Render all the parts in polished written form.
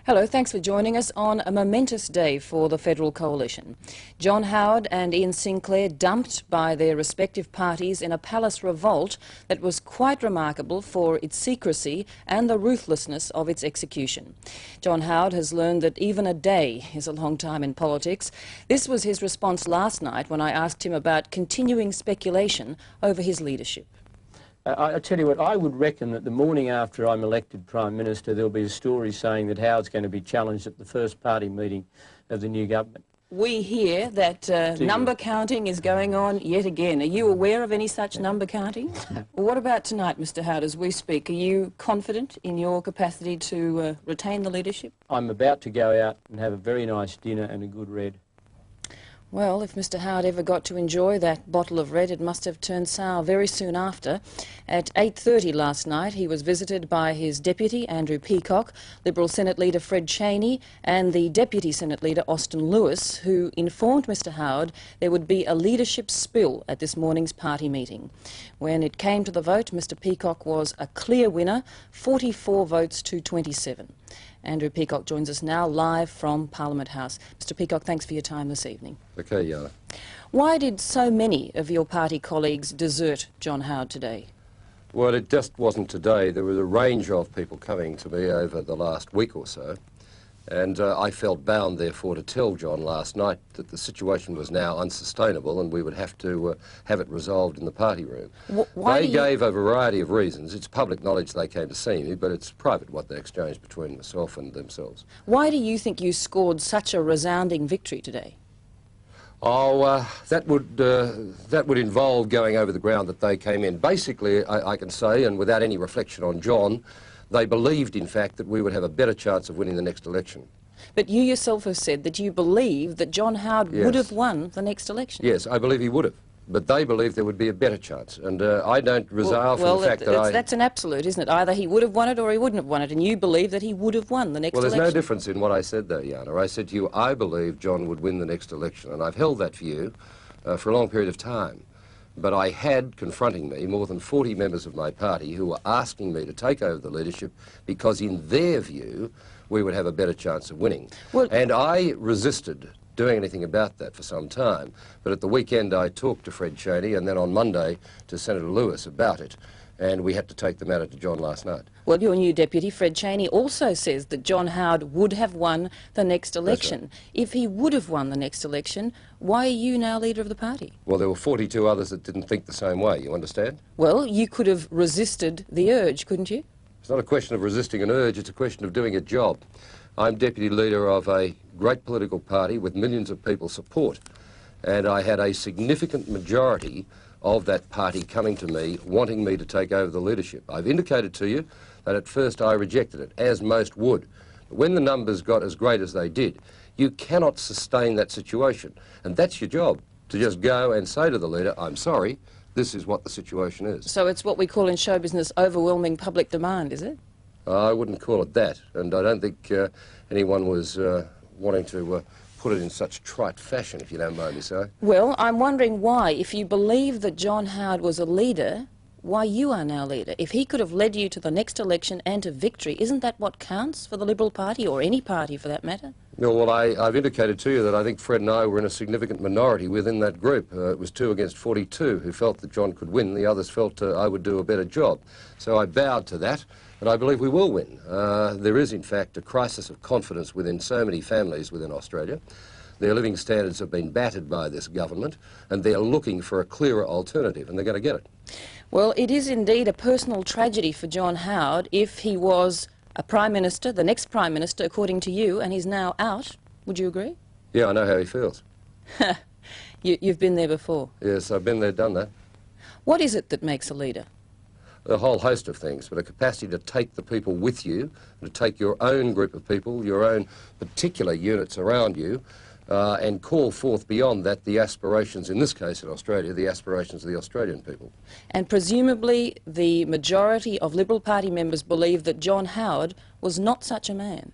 Hello, thanks for joining us on a momentous day for the Federal Coalition. John Howard and Ian Sinclair dumped by their respective parties in a palace revolt that was quite remarkable for its secrecy and the ruthlessness of its execution. John Howard has learned that even a day is a long time in politics. This was his response last night when I asked him about continuing speculation over his leadership. I tell you what, I would reckon that the morning after I'm elected Prime Minister, there'll be a story saying that Howard's going to be challenged at the first party meeting of the new government. We hear that number counting is going on yet again. Are you aware of any such number counting? Well, what about tonight, Mr. Howard, as we speak? Are you confident in your capacity to retain the leadership? I'm about to go out and have a very nice dinner and a good red. Well, if Mr. Howard ever got to enjoy that bottle of red, it must have turned sour very soon after. At 8:30 last night, he was visited by his deputy, Andrew Peacock, Liberal Senate Leader Fred Chaney, and the Deputy Senate Leader, Austin Lewis, who informed Mr. Howard there would be a leadership spill at this morning's party meeting. When it came to the vote, Mr. Peacock was a clear winner, 44 votes to 27. Andrew Peacock joins us now live from Parliament House. Mr. Peacock, thanks for your time this evening. Okay, Jana. Why did so many of your party colleagues desert John Howard today? Well, it just wasn't today. There was a range of people coming to me over the last week or so, and I felt bound, therefore, to tell John last night that the situation was now unsustainable and we would have to have it resolved in the party room. They gave a variety of reasons. It's public knowledge they came to see me, but it's private what they exchanged between myself and themselves. Why do you think you scored such a resounding victory today? Oh, that would involve going over the ground that they came in. Basically, I can say, and without any reflection on John, they believed, in fact, that we would have a better chance of winning the next election. But you yourself have said that you believe that John Howard would have won the next election. Yes, I believe he would have. But they believe there would be a better chance, and I don't resolve from the fact that that's an absolute, isn't it? Either he would have won it or he wouldn't have won it, and you believe that he would have won the next election. Well, there's no difference in what I said, though, Jana. I said to you, I believe John would win the next election, and I've held that view for a long period of time. But I had, confronting me, more than 40 members of my party who were asking me to take over the leadership because, in their view, we would have a better chance of winning. Well, and I resisted doing anything about that for some time. But at the weekend I talked to Fred Chaney and then on Monday to Senator Lewis about it, and we had to take the matter to John last night. Well, your new deputy, Fred Chaney, also says that John Howard would have won the next election. Right. If he would have won the next election, why are you now leader of the party? Well, there were 42 others that didn't think the same way, you understand? Well, you could have resisted the urge, couldn't you? It's not a question of resisting an urge, it's a question of doing a job. I'm deputy leader of a great political party with millions of people's support, and I had a significant majority of that party coming to me, wanting me to take over the leadership. I've indicated to you that at first I rejected it, as most would. But when the numbers got as great as they did, you cannot sustain that situation. And that's your job, to just go and say to the leader, I'm sorry, this is what the situation is. So it's what we call in show business overwhelming public demand, is it? I wouldn't call it that, and I don't think anyone was wanting to put it in such trite fashion, if you don't mind me saying. Well, I'm wondering why, if you believe that John Howard was a leader, why you are now leader. If he could have led you to the next election and to victory, isn't that what counts for the Liberal Party, or any party for that matter? No, well, I've indicated to you that I think Fred and I were in a significant minority within that group. It was 2 against 42 who felt that John could win. The others felt I would do a better job. So I bowed to that, and I believe we will win. There is, in fact, a crisis of confidence within so many families within Australia. Their living standards have been battered by this government, and they're looking for a clearer alternative, and they're going to get it. Well, it is indeed a personal tragedy for John Howard if he was a Prime Minister, the next Prime Minister, according to you, and he's now out. Would you agree? Yeah, I know how he feels. You've been there before? Yes, I've been there, done that. What is it that makes a leader? A whole host of things, but a capacity to take the people with you, to take your own group of people, your own particular units around you, and call forth beyond that the aspirations, in this case in Australia, the aspirations of the Australian people. And presumably the majority of Liberal Party members believe that John Howard was not such a man.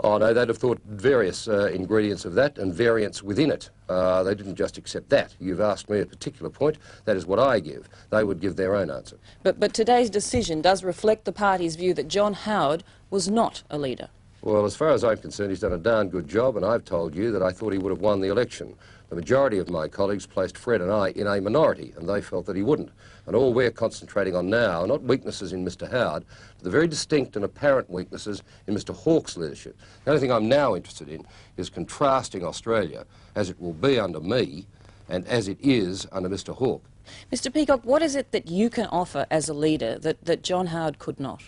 Oh no, they'd have thought various ingredients of that and variants within it. They didn't just accept that. You've asked me a particular point. That is what I give. They would give their own answer. But today's decision does reflect the party's view that John Howard was not a leader. Well, as far as I'm concerned, he's done a darn good job, and I've told you that I thought he would have won the election. The majority of my colleagues placed Fred and I in a minority, and they felt that he wouldn't. And all we're concentrating on now are not weaknesses in Mr Howard, but the very distinct and apparent weaknesses in Mr Hawke's leadership. The only thing I'm now interested in is contrasting Australia, as it will be under me, and as it is under Mr Hawke. Mr Peacock, what is it that you can offer as a leader that John Howard could not?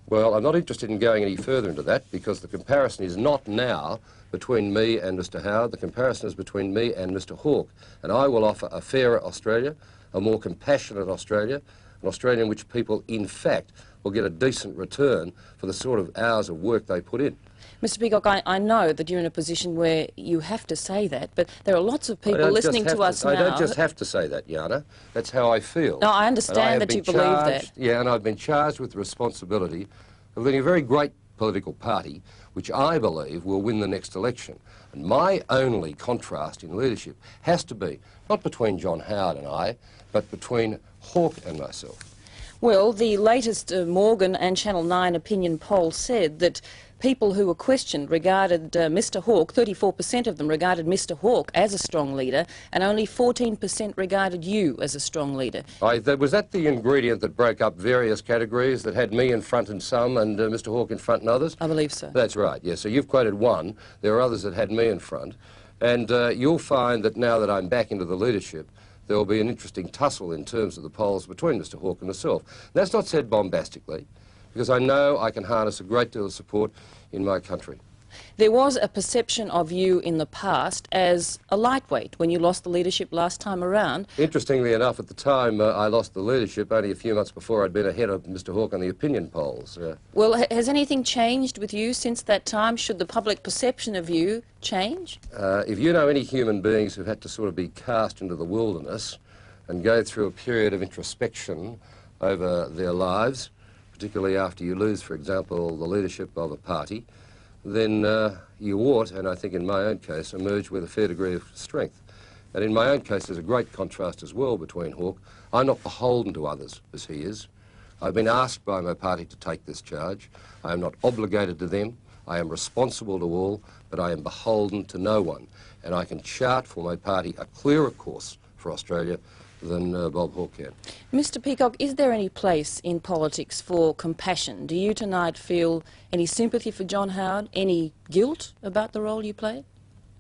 Well, I'm not interested in going any further into that, because the comparison is not now between me and Mr Howard. The comparison is between me and Mr Hawke. And I will offer a fairer Australia, a more compassionate Australia, an Australia in which people, in fact, will get a decent return for the sort of hours of work they put in. Mr Peacock, I know that you're in a position where you have to say that, but there are lots of people listening to us now. I don't just have to say that, Jana. That's how I feel. No, I understand that you believe that. Yeah, and I've been charged with the responsibility of leading a very great political party, which I believe will win the next election. And my only contrast in leadership has to be not between John Howard and I, but between Hawke and myself. Well, the latest Morgan and Channel 9 opinion poll said that people who were questioned regarded Mr Hawke, 34% of them regarded Mr Hawke as a strong leader, and only 14% regarded you as a strong leader. Was that the ingredient that broke up various categories, that had me in front in some and Mr Hawke in front in others? I believe so. That's right, yes. So you've quoted one. There are others that had me in front. And you'll find that now that I'm back into the leadership, there will be an interesting tussle in terms of the polls between Mr Hawke and myself. That's not said bombastically, because I know I can harness a great deal of support in my country. There was a perception of you in the past as a lightweight when you lost the leadership last time around. Interestingly enough, at the time I lost the leadership, only a few months before I'd been ahead of Mr Hawke on the opinion polls. Well, has anything changed with you since that time? Should the public perception of you change? If you know any human beings who've had to sort of be cast into the wilderness and go through a period of introspection over their lives, particularly after you lose, for example, the leadership of a party, then you ought, and I think in my own case, emerge with a fair degree of strength. And in my own case, there's a great contrast as well between Hawke. I'm not beholden to others, as he is. I've been asked by my party to take this charge. I am not obligated to them. I am responsible to all, but I am beholden to no one. And I can chart for my party a clearer course for Australia than Bob Hawke can. Mr Peacock, is there any place in politics for compassion? Do you tonight feel any sympathy for John Howard, any guilt about the role you played?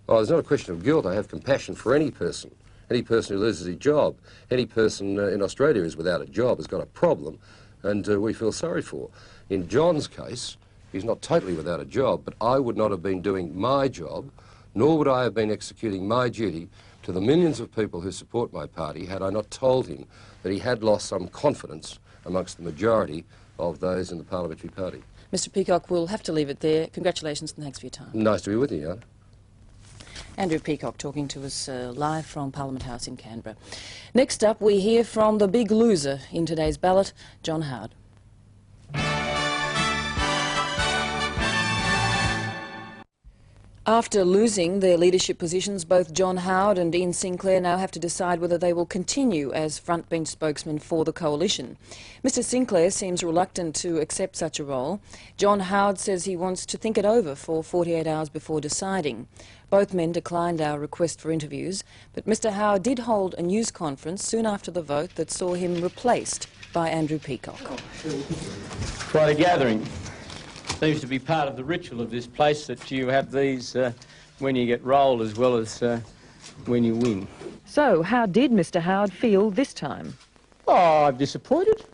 Oh, there's not a question of guilt. I have compassion for any person who loses his job. Any person in Australia is without a job, has got a problem, and we feel sorry for. In John's case, he's not totally without a job, but I would not have been doing my job, nor would I have been executing my duty to the millions of people who support my party had I not told him that he had lost some confidence amongst the majority of those in the parliamentary party. Mr Peacock, we'll have to leave it there. Congratulations and thanks for your time. Nice to be with you, Jana. Andrew Peacock talking to us live from Parliament House in Canberra. Next up, we hear from the big loser in today's ballot, John Howard. After losing their leadership positions, both John Howard and Ian Sinclair now have to decide whether they will continue as frontbench spokesman for the coalition. Mr Sinclair seems reluctant to accept such a role. John Howard says he wants to think it over for 48 hours before deciding. Both men declined our request for interviews, but Mr Howard did hold a news conference soon after the vote that saw him replaced by Andrew Peacock. Quite a gathering. Seems to be part of the ritual of this place that you have these when you get rolled as well as when you win. So, how did Mr Howard feel this time? Oh, I'm disappointed.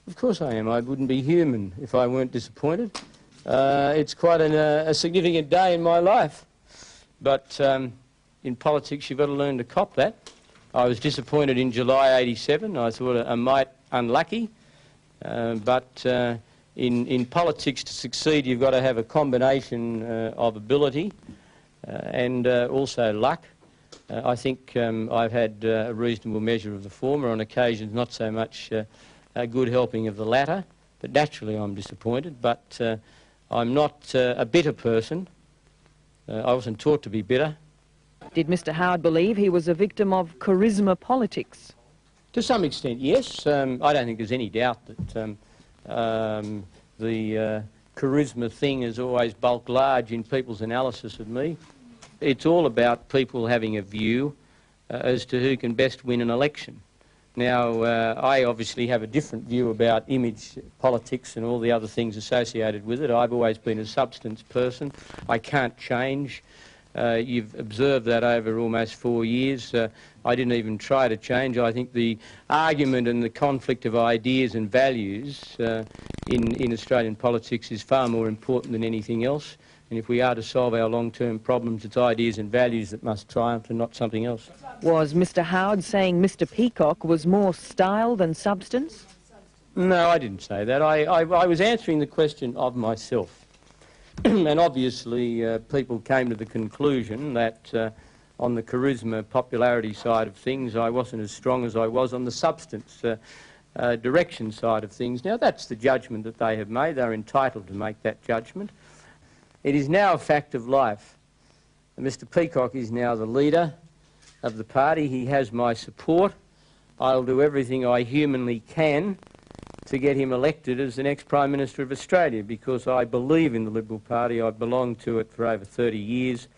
Of course I am. I wouldn't be human if I weren't disappointed. It's quite a significant day in my life. But in politics, you've got to learn to cop that. I was disappointed in July '87. I thought a mite unlucky. In politics, to succeed, you've got to have a combination of ability and also luck. I think I've had a reasonable measure of the former, on occasions not so much a good helping of the latter, but naturally I'm disappointed. But I'm not a bitter person. I wasn't taught to be bitter. Did Mr Howard believe he was a victim of charisma politics? To some extent, yes. I don't think there's any doubt that the charisma thing has always bulked large in people's analysis of me. It's all about people having a view as to who can best win an election. Now, I obviously have a different view about image politics and all the other things associated with it. I've always been a substance person. I can't change. You've observed that over almost 4 years. I didn't even try to change. I think the argument and the conflict of ideas and values in Australian politics is far more important than anything else. And if we are to solve our long-term problems, it's ideas and values that must triumph and not something else. Was Mr Howard saying Mr Peacock was more style than substance? No, I didn't say that. I was answering the question of myself. And obviously people came to the conclusion that on the charisma popularity side of things I wasn't as strong as I was on the substance direction side of things. Now that's the judgment that they have made. They're entitled to make that judgment. It is now a fact of life. Mr Peacock is now the leader of the party. He has my support. I'll do everything I humanly can to get him elected as the next Prime Minister of Australia, because I believe in the Liberal Party. I've belonged to it for over 30 years,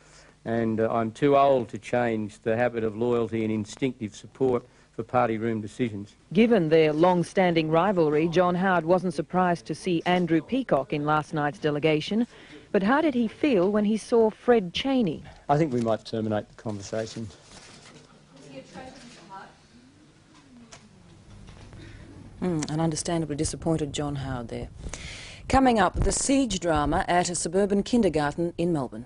and I'm too old to change the habit of loyalty and instinctive support for party room decisions. Given their long-standing rivalry, John Howard wasn't surprised to see Andrew Peacock in last night's delegation. But how did he feel when he saw Fred Chaney? I think we might terminate the conversation. An understandably disappointed John Howard there. Coming up, the siege drama at a suburban kindergarten in Melbourne.